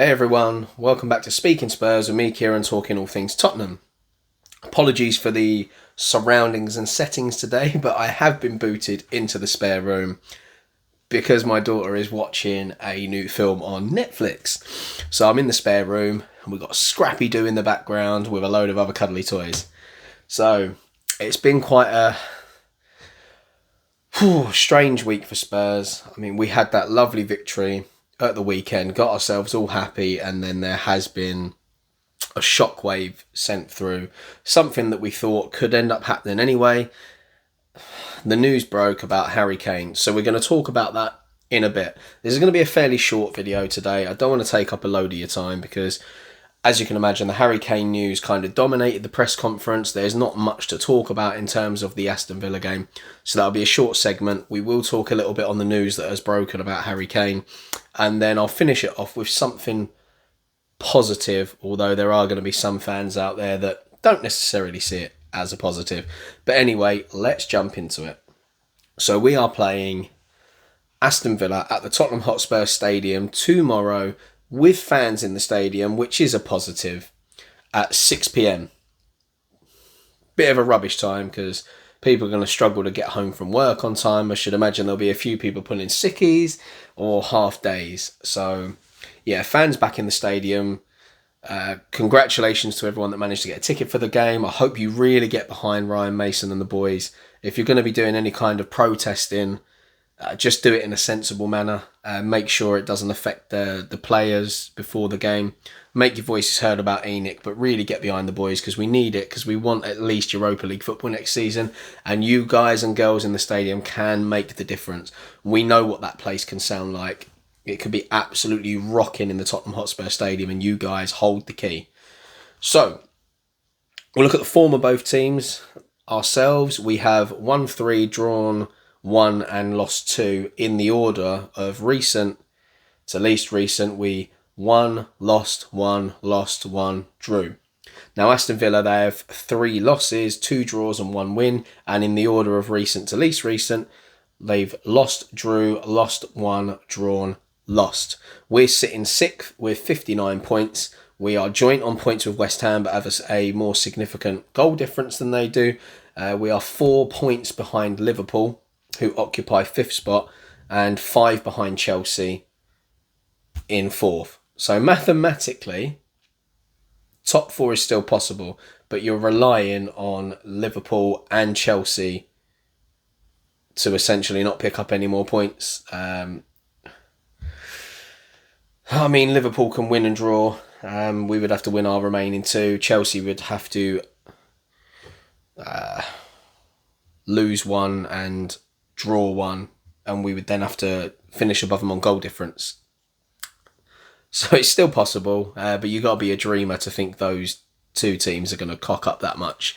Hey everyone, welcome back to Speaking Spurs with me, Kieran, talking all things Tottenham. Apologies for the surroundings and settings today, but I have been booted into the spare room because my daughter is watching a new film on Netflix. So I'm in the spare room and we've got Scrappy Doo in the background with a load of other cuddly toys. So it's been quite a strange week for Spurs. I mean, we had that lovely victory at the weekend, got ourselves all happy, and then there has been a shockwave sent through, something that we thought could end up happening anyway. The news broke about Harry Kane, so we're going to talk about that in a bit. This is going to be a fairly short video today. I don't want to take up a load of your time because, as you can imagine, the Harry Kane news kind of dominated the press conference. There's not much to talk about in terms of the Aston Villa game, so that'll be a short segment. We will talk a little bit on the news that has broken about Harry Kane, and then I'll finish it off with something positive, although there are going to be some fans out there that don't necessarily see it as a positive. But anyway, let's jump into it. So we are playing Aston Villa at the Tottenham Hotspur Stadium tomorrow with fans in the stadium, which is a positive, at 6 p.m. Bit of a rubbish time because people are going to struggle to get home from work on time. I should imagine there'll be a few people pulling sickies or half days. So, yeah, fans back in the stadium. Congratulations to everyone that managed to get a ticket for the game. I hope you really get behind Ryan Mason and the boys. If you're going to be doing any kind of protesting, just do it in a sensible manner. Make sure it doesn't affect the players before the game. Make your voices heard about Enoch, but really get behind the boys because we need it, because we want at least Europa League football next season. And you guys and girls in the stadium can make the difference. We know what that place can sound like. It could be absolutely rocking in the Tottenham Hotspur Stadium, and you guys hold the key. So, we'll look at the form of both teams. Ourselves, we have 1-3 drawn 1 and lost 2 in the order of recent to least recent. We won, lost, 1, drew. Now Aston Villa, they have 3 losses, 2 draws and 1 win, and in the order of recent to least recent, they've lost, drew, lost, 1, drawn, lost. We're sitting 6th with 59 points. We are joint on points with West Ham, but have a more significant goal difference than they do. We are 4 points behind Liverpool, who occupy 5th spot, and 5 behind Chelsea in 4th. So mathematically, top 4 is still possible, but you're relying on Liverpool and Chelsea to essentially not pick up any more points. I mean, Liverpool can win and draw. We would have to win our remaining 2. Chelsea would have to lose 1 and draw 1, and we would then have to finish above them on goal difference. So it's still possible, but you got to be a dreamer to think those 2 teams are going to cock up that much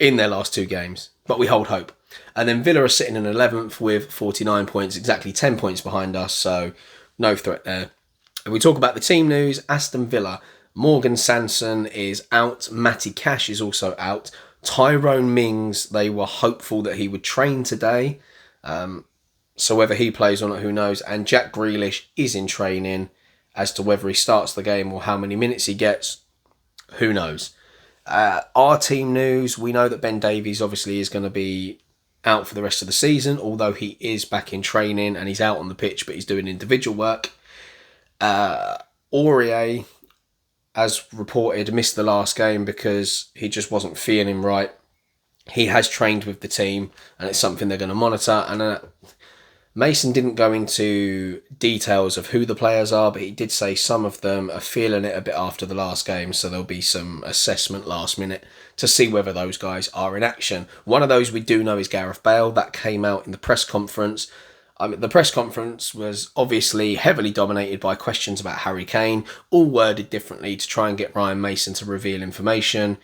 in their last 2 games. But we hold hope. And then Villa are sitting in 11th with 49 points, exactly 10 points behind us, so no threat there. If we talk about the team news, Aston Villa, Morgan Sanson is out, Matty Cash is also out, Tyrone Mings, they were hopeful that he would train today, so whether he plays or not, who knows, and Jack Grealish is in training. As to whether he starts the game or how many minutes he gets, who knows. Our team news, we know that Ben Davies obviously is going to be out for the rest of the season, although he is back in training and he's out on the pitch, but he's doing individual work. Aurier, as reported, missed the last game because he just wasn't feeling right. He has trained with the team and it's something they're going to monitor. And Mason didn't go into details of who the players are, but he did say some of them are feeling it a bit after the last game, so there'll be some assessment last minute to see whether those guys are in action. One of those we do know is Gareth Bale. That came out in the press conference. The press conference was obviously heavily dominated by questions about Harry Kane, all worded differently to try and get Ryan Mason to reveal information,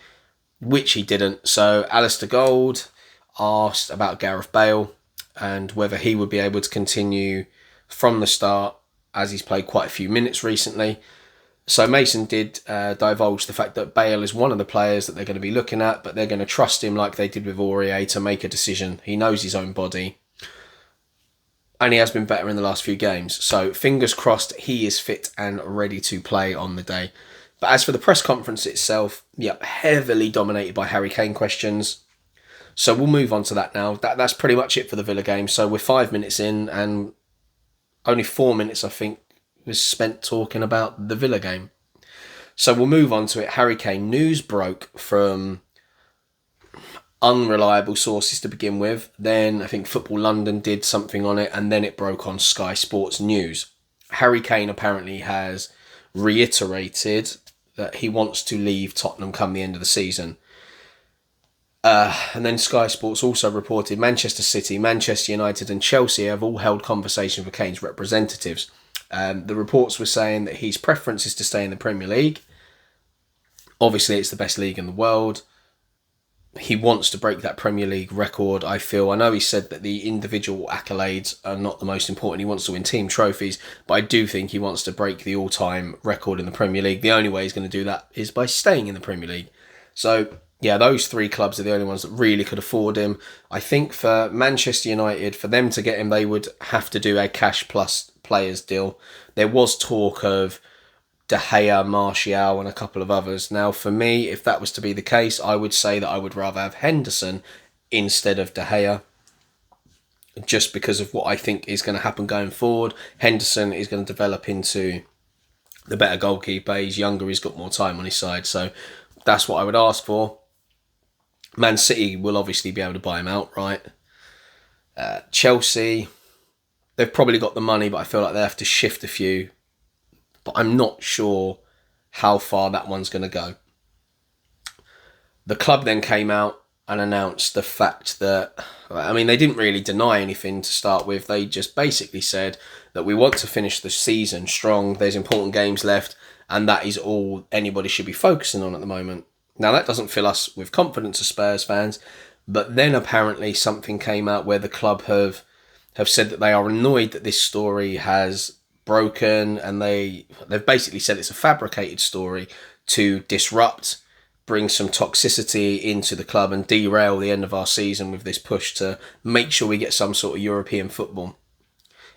which he didn't. So Alistair Gold asked about Gareth Bale and whether he would be able to continue from the start, as he's played quite a few minutes recently. So Mason did divulge the fact that Bale is one of the players that they're going to be looking at, but they're going to trust him like they did with Aurier to make a decision. He knows his own body. And he has been better in the last few games. So fingers crossed he is fit and ready to play on the day. But as for the press conference itself, yep, heavily dominated by Harry Kane questions. So we'll move on to that now. That's pretty much it for the Villa game. So we're 5 minutes in and only 4 minutes, I think, was spent talking about the Villa game. So we'll move on to it. Harry Kane. News broke from unreliable sources to begin with. Then I think Football London did something on it, and then it broke on Sky Sports News. Harry Kane apparently has reiterated that he wants to leave Tottenham come the end of the season. And then Sky Sports also reported Manchester City, Manchester United and Chelsea have all held conversations with Kane's representatives. The reports were saying that his preference is to stay in the Premier League. Obviously, it's the best league in the world. He wants to break that Premier League record, I feel. I know he said that the individual accolades are not the most important. He wants to win team trophies, but I do think he wants to break the all-time record in the Premier League. The only way he's going to do that is by staying in the Premier League. So, yeah, those three clubs are the only ones that really could afford him. I think for Manchester United, for them to get him, they would have to do a cash plus players deal. There was talk of De Gea, Martial and a couple of others. Now, for me, if that was to be the case, I would say that I would rather have Henderson instead of De Gea, just because of what I think is going to happen going forward. Henderson is going to develop into the better goalkeeper. He's younger, he's got more time on his side, so that's what I would ask for. Man City will obviously be able to buy him outright. Chelsea, they've probably got the money, but I feel like they have to shift a few. But I'm not sure how far that one's going to go. The club then came out and announced the fact that, I mean, they didn't really deny anything to start with. They just basically said that we want to finish the season strong. There's important games left, and that is all anybody should be focusing on at the moment. Now, that doesn't fill us with confidence as Spurs fans, but then apparently something came out where the club have said that they are annoyed that this story has broken, and they've basically said it's a fabricated story to disrupt, bring some toxicity into the club and derail the end of our season with this push to make sure we get some sort of European football.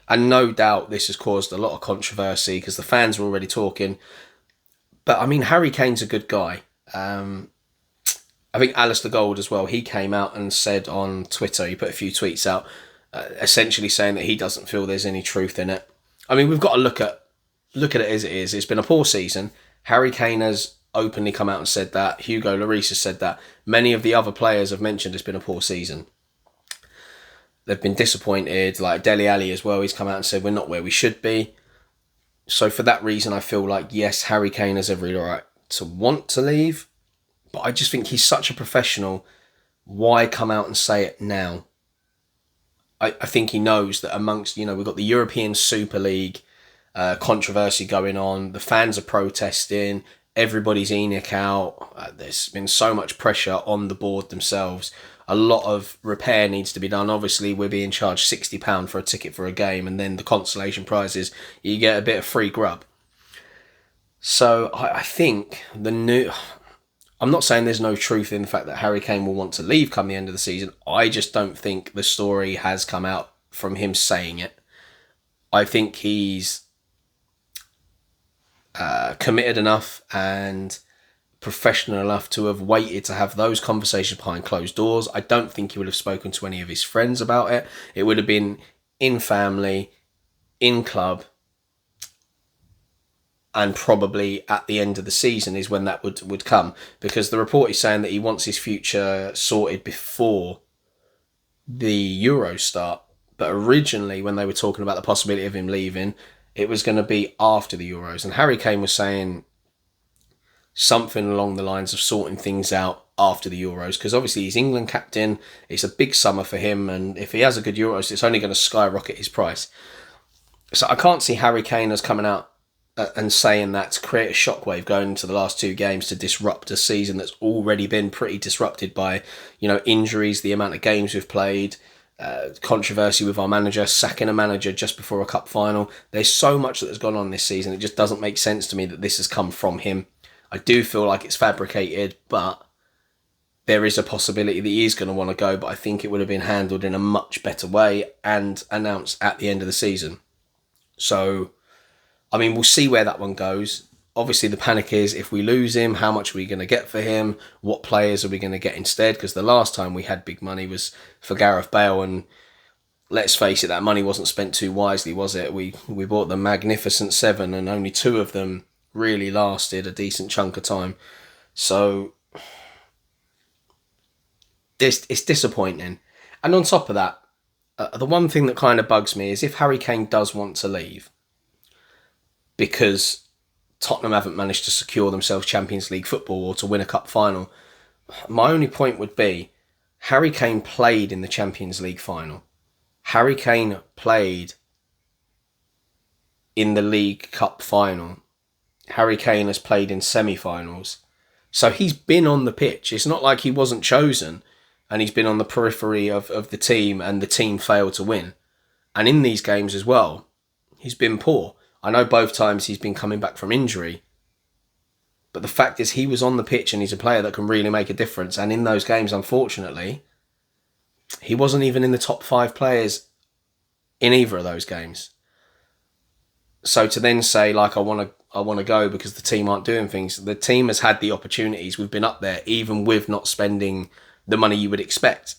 And no doubt this has caused a lot of controversy because the fans were already talking. But I mean, Harry Kane's a good guy. I think Alistair Gold as well, he came out and said on Twitter, he put a few tweets out, essentially saying that he doesn't feel there's any truth in it. I mean, we've got to look at it as it is. It's been a poor season. Harry Kane has openly come out and said that. Hugo Lloris has said that. Many of the other players have mentioned it's been a poor season. They've been disappointed. Like Dele Alli as well, he's come out and said we're not where we should be. So for that reason, I feel like, yes, Harry Kane has every right to want to leave. But I just think he's such a professional. Why come out and say it now? I think he knows that amongst, we've got the European Super League controversy going on. The fans are protesting. Everybody's ENIC out. There's been so much pressure on the board themselves. A lot of repair needs to be done. Obviously, we're being charged £60 for a ticket for a game, and then the consolation prize is you get a bit of free grub. So I think I'm not saying there's no truth in the fact that Harry Kane will want to leave come the end of the season. I just don't think the story has come out from him saying it. I think he's committed enough and professional enough to have waited to have those conversations behind closed doors. I don't think he would have spoken to any of his friends about it. It would have been in family, in club, and probably at the end of the season is when that would come, because the report is saying that he wants his future sorted before the Euros start. But originally, when they were talking about the possibility of him leaving, it was going to be after the Euros. And Harry Kane was saying something along the lines of sorting things out after the Euros, because obviously he's England captain. It's a big summer for him, and if he has a good Euros, it's only going to skyrocket his price. So I can't see Harry Kane as coming out and saying that to create a shockwave going into the last two games to disrupt a season that's already been pretty disrupted by, injuries, the amount of games we've played, controversy with our manager, sacking a manager just before a cup final. There's so much that has gone on this season. It just doesn't make sense to me that this has come from him. I do feel like it's fabricated, but there is a possibility that he is going to want to go, but I think it would have been handled in a much better way and announced at the end of the season. So, I mean, we'll see where that one goes. Obviously, the panic is, if we lose him, how much are we going to get for him? What players are we going to get instead? Because the last time we had big money was for Gareth Bale, and let's face it, that money wasn't spent too wisely, was it? We bought the Magnificent Seven, and only two of them really lasted a decent chunk of time. So it's disappointing. And on top of that, the one thing that kind of bugs me is if Harry Kane does want to leave, because Tottenham haven't managed to secure themselves Champions League football or to win a cup final, my only point would be Harry Kane played in the Champions League final. Harry Kane played in the League Cup final. Harry Kane has played in semi-finals. So he's been on the pitch. It's not like he wasn't chosen and he's been on the periphery of the team and the team failed to win. And in these games as well, he's been poor. I know both times he's been coming back from injury. But the fact is he was on the pitch and he's a player that can really make a difference. And in those games, unfortunately, he wasn't even in the top 5 players in either of those games. So to then say, like, I want to go because the team aren't doing things. The team has had the opportunities. We've been up there, even with not spending the money you would expect.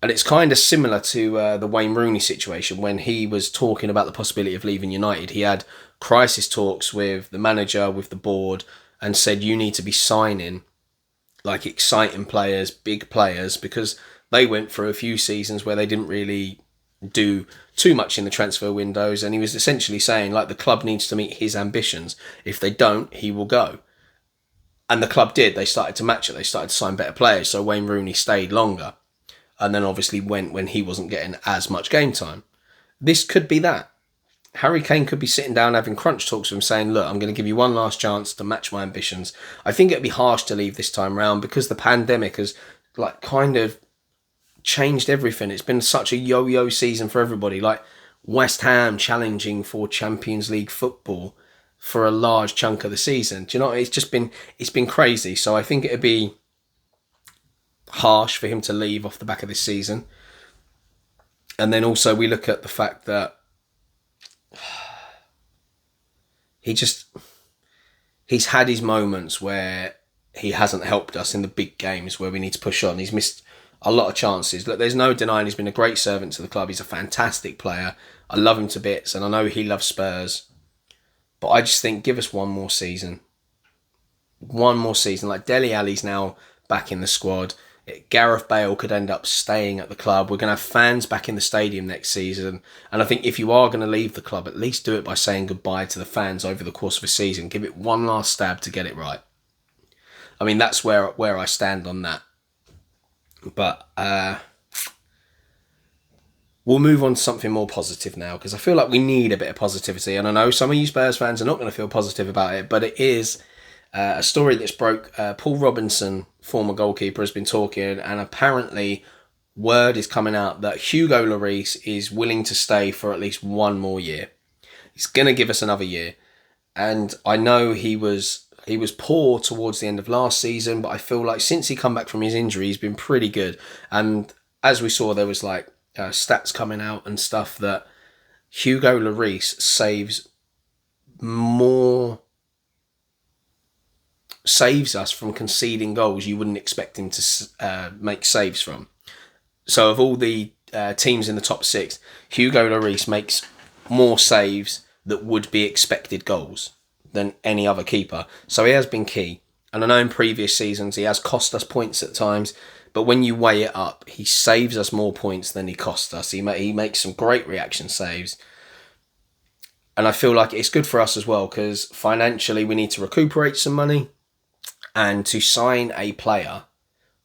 And it's kind of similar to the Wayne Rooney situation when he was talking about the possibility of leaving United. He had crisis talks with the manager, with the board, and said, you need to be signing like exciting players, big players, because they went through a few seasons where they didn't really do too much in the transfer windows. And he was essentially saying, like, the club needs to meet his ambitions. If they don't, he will go. And the club did. They started to match it. They started to sign better players. So Wayne Rooney stayed longer. And then obviously went when he wasn't getting as much game time. This could be that. Harry Kane could be sitting down having crunch talks with him saying, look, I'm going to give you one last chance to match my ambitions. I think it'd be harsh to leave this time round because the pandemic has like kind of changed everything. It's been such a yo-yo season for everybody. Like West Ham challenging for Champions League football for a large chunk of the season. Do you know, it's been crazy. So I think it'd be harsh for him to leave off the back of this season. And then also we look at the fact that he's had his moments where he hasn't helped us in the big games where we need to push on. He's missed a lot of chances. Look, there's no denying he's been a great servant to the club. He's a fantastic player. I love him to bits, and I know he loves Spurs. But I just think, give us one more season. One more season. Like, Dele Alli's now back in the squad. Gareth Bale could end up staying at the club. We're going to have fans back in the stadium next season. And I think if you are going to leave the club, at least do it by saying goodbye to the fans over the course of a season. Give it one last stab to get it right. I mean, that's where I stand on that. But we'll move on to something more positive now, because I feel like we need a bit of positivity. And I know some of you Spurs fans are not going to feel positive about it, but it is a story that's broke. Paul Robinson, former goalkeeper, has been talking, and apparently word is coming out that Hugo Lloris is willing to stay for at least one more year. He's going to give us another year. And I know he was poor towards the end of last season, but I feel like since he come back from his injury, he's been pretty good. And as we saw, there was like stats coming out and stuff that Hugo Lloris saves us from conceding goals you wouldn't expect him to make saves from. So of all the teams in the top 6, Hugo Lloris makes more saves that would be expected goals than any other keeper. So he has been key. And I know in previous seasons he has cost us points at times, but when you weigh it up, he saves us more points than he costs us. He makes some great reaction saves. And I feel like it's good for us as well, because financially we need to recuperate some money. And to sign a player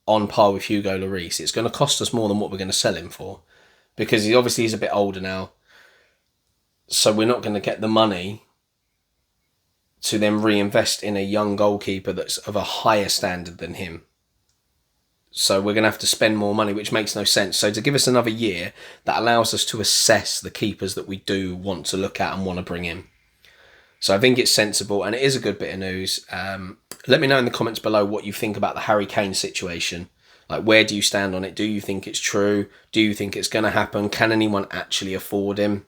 on par with Hugo Lloris, it's going to cost us more than what we're going to sell him for. Because he obviously is a bit older now. So we're not going to get the money to then reinvest in a young goalkeeper that's of a higher standard than him. So we're going to have to spend more money, which makes no sense. So to give us another year, that allows us to assess the keepers that we do want to look at and want to bring in. So I think it's sensible, and it is a good bit of news. Let me know in the comments below what you think about the Harry Kane situation. Like, where do you stand on it? Do you think it's true? Do you think it's going to happen? Can anyone actually afford him?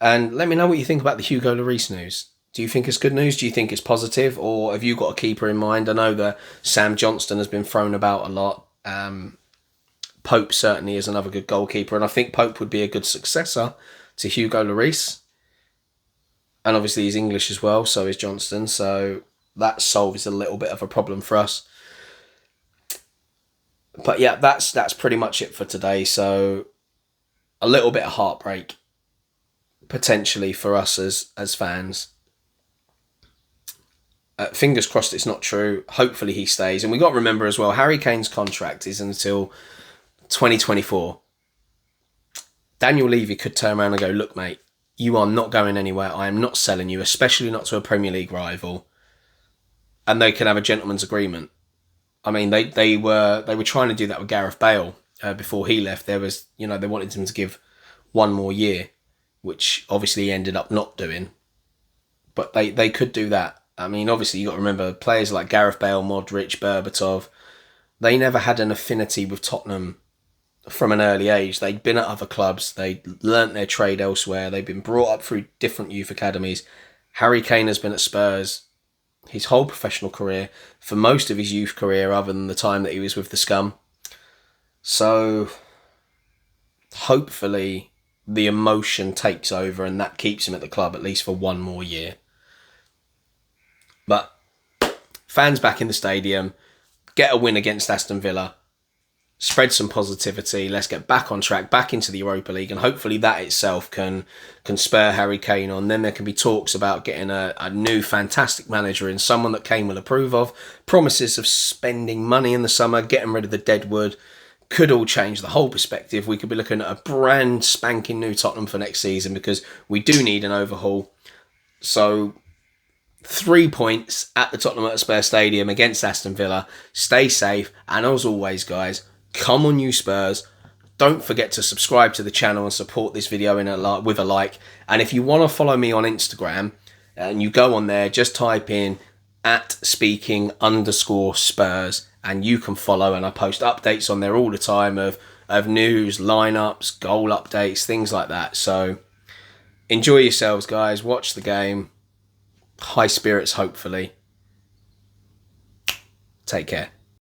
And let me know what you think about the Hugo Lloris news. Do you think it's good news? Do you think it's positive? Or have you got a keeper in mind? I know that Sam Johnston has been thrown about a lot. Pope certainly is another good goalkeeper. And I think Pope would be a good successor to Hugo Lloris. And obviously he's English as well, so is Johnston. So that solves a little bit of a problem for us. But yeah, that's pretty much it for today. So a little bit of heartbreak potentially for us as fans. Fingers crossed it's not true. Hopefully he stays. And we got to remember as well, Harry Kane's contract is until 2024. Daniel Levy could turn around and go, look, mate, you are not going anywhere. I am not selling you, especially not to a Premier League rival. And they can have a gentleman's agreement. I mean, they were trying to do that with Gareth Bale before he left. There was, they wanted him to give 1 more year, which obviously he ended up not doing. But they could do that. I mean, obviously, you got to remember, players like Gareth Bale, Modric, Berbatov, they never had an affinity with Tottenham from an early age. They'd been at other clubs. They'd learnt their trade elsewhere. They'd been brought up through different youth academies. Harry Kane has been at Spurs his whole professional career, for most of his youth career, other than the time that he was with the Scum. So, hopefully, the emotion takes over and that keeps him at the club at least for 1 more year. But fans back in the stadium, get a win against Aston Villa, spread some positivity, let's get back on track, back into the Europa League, and hopefully that itself can spur Harry Kane on. Then there can be talks about getting a new fantastic manager in, someone that Kane will approve of, promises of spending money in the summer, getting rid of the deadwood, could all change the whole perspective. We could be looking at a brand spanking new Tottenham for next season because we do need an overhaul. So 3 points at the Tottenham Hotspur Stadium against Aston Villa. Stay safe, and as always, guys, come on you Spurs. Don't forget to subscribe to the channel and support this video with a like. And if you want to follow me on Instagram, and you go on there, just type in @speaking_Spurs, and you can follow. And I post updates on there all the time of news, lineups, goal updates, things like that. So enjoy yourselves, guys. Watch the game. High spirits, hopefully. Take care.